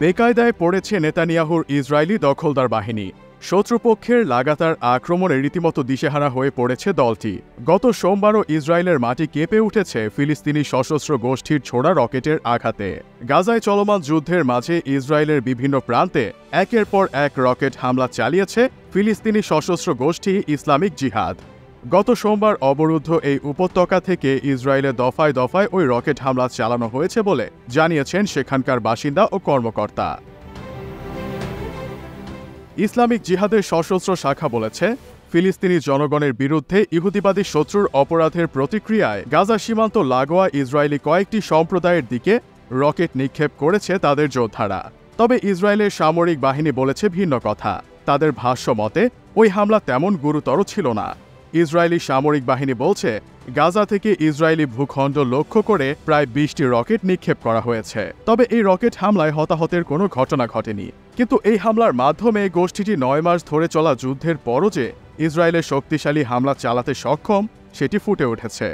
বেকায়দায় পড়েছে নেতানিয়াহুর ইসরায়েলি দখলদার বাহিনী। শত্রুপক্ষের লাগাতার আক্রমণে রীতিমতো দিশেহারা হয়ে পড়েছে দলটি। গত সোমবারও ইসরায়েলের মাটি কেঁপে উঠেছে ফিলিস্তিনি সশস্ত্র গোষ্ঠীর ছোড়া রকেটের আঘাতে। গাজায় চলমান যুদ্ধের মাঝে ইসরায়েলের বিভিন্ন প্রান্তে একের পর এক রকেট হামলা চালিয়েছে ফিলিস্তিনি সশস্ত্র গোষ্ঠী ইসলামিক জিহাদ। গত সোমবার অবরুদ্ধ এই উপত্যকা থেকে ইসরায়েলে দফায় দফায় ওই রকেট হামলা চালানো হয়েছে বলে জানিয়েছেন সেখানকার বাসিন্দা ও কর্মকর্তা। ইসলামিক জিহাদের সশস্ত্র শাখা বলেছে, ফিলিস্তিনি জনগণের বিরুদ্ধে ইহুদিবাদী শত্রুর অপরাধের প্রতিক্রিয়ায় গাজা সীমান্ত লাগোয়া ইসরায়েলি কয়েকটি সম্প্রদায়ের দিকে রকেট নিক্ষেপ করেছে তাদের যোদ্ধারা। তবে ইসরায়েলের সামরিক বাহিনী বলেছে ভিন্ন কথা। তাদের ভাষ্য মতে ওই হামলা তেমন গুরুতর ছিল না। ইসরায়েলি সামরিক বাহিনী বলছে, গাজা থেকে ইসরায়েলি ভূখণ্ড লক্ষ্য করে প্রায় 20টি রকেট নিক্ষেপ করা হয়েছে। তবে এই রকেট হামলায় হতাহতের কোনো ঘটনা ঘটেনি। কিন্তু এই হামলার মাধ্যমে গোষ্ঠীটি 9 মাস ধরে চলা যুদ্ধের পরও যে ইসরায়েলের শক্তিশালী হামলা চালাতে সক্ষম সেটি ফুটে উঠেছে।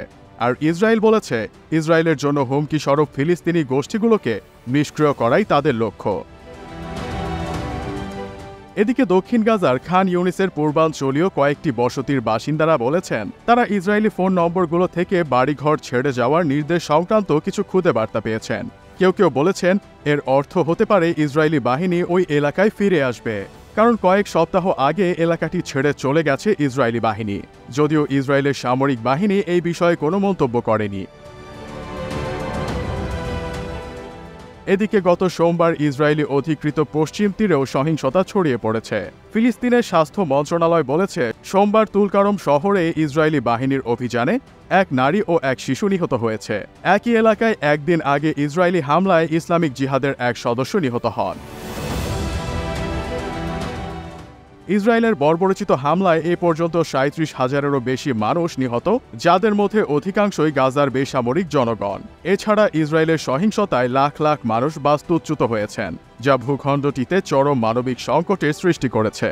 আর ইসরায়েল বলেছে, ইসরায়েলের জন্য হুমকি স্বরূপ ফিলিস্তিনি গোষ্ঠীগুলোকে নিষ্ক্রিয় করাই তাদের লক্ষ্য। এদিকে দক্ষিণ গাজার খান ইউনিসের পূর্বাঞ্চলীয় কয়েকটি বসতির বাসিন্দারা বলেছেন, তারা ইসরায়েলি ফোন নম্বরগুলো থেকে বাড়িঘর ছেড়ে যাওয়ার নির্দেশ সংক্রান্ত কিছু খুদে বার্তা পেয়েছেন। কেউ কেউ বলেছেন, এর অর্থ হতে পারে ইসরায়েলি বাহিনী ওই এলাকায় ফিরে আসবে, কারণ কয়েক সপ্তাহ আগে এলাকাটি ছেড়ে চলে গেছে ইসরায়েলি বাহিনী। যদিও ইসরায়েলের সামরিক বাহিনী এই বিষয়ে কোনো মন্তব্য করেনি। এদিকে গত সোমবার ইসরায়েলি অধিকৃত পশ্চিম তীরেও সহিংসতা ছড়িয়ে পড়েছে। ফিলিস্তিনের স্বাস্থ্য মন্ত্রণালয় বলেছে, সোমবার তুলকারম শহরে ইসরায়েলি বাহিনীর অভিযানে এক নারী ও এক শিশু নিহত হয়েছে। একই এলাকায় একদিন আগে ইসরায়েলি হামলায় ইসলামিক জিহাদের এক সদস্য নিহত হন। ইসরায়েলের বর্বরোচিত হামলায় এ পর্যন্ত 37,000-এরও বেশি মানুষ নিহত, যাদের মধ্যে অধিকাংশই গাজার বেসামরিক জনগণ। এছাড়া ইসরায়েলের সহিংসতায় লাখ লাখ মানুষ বাস্তুচ্যুত হয়েছেন, যা ভূখণ্ডটিতে চরম মানবিক সংকটের সৃষ্টি করেছে।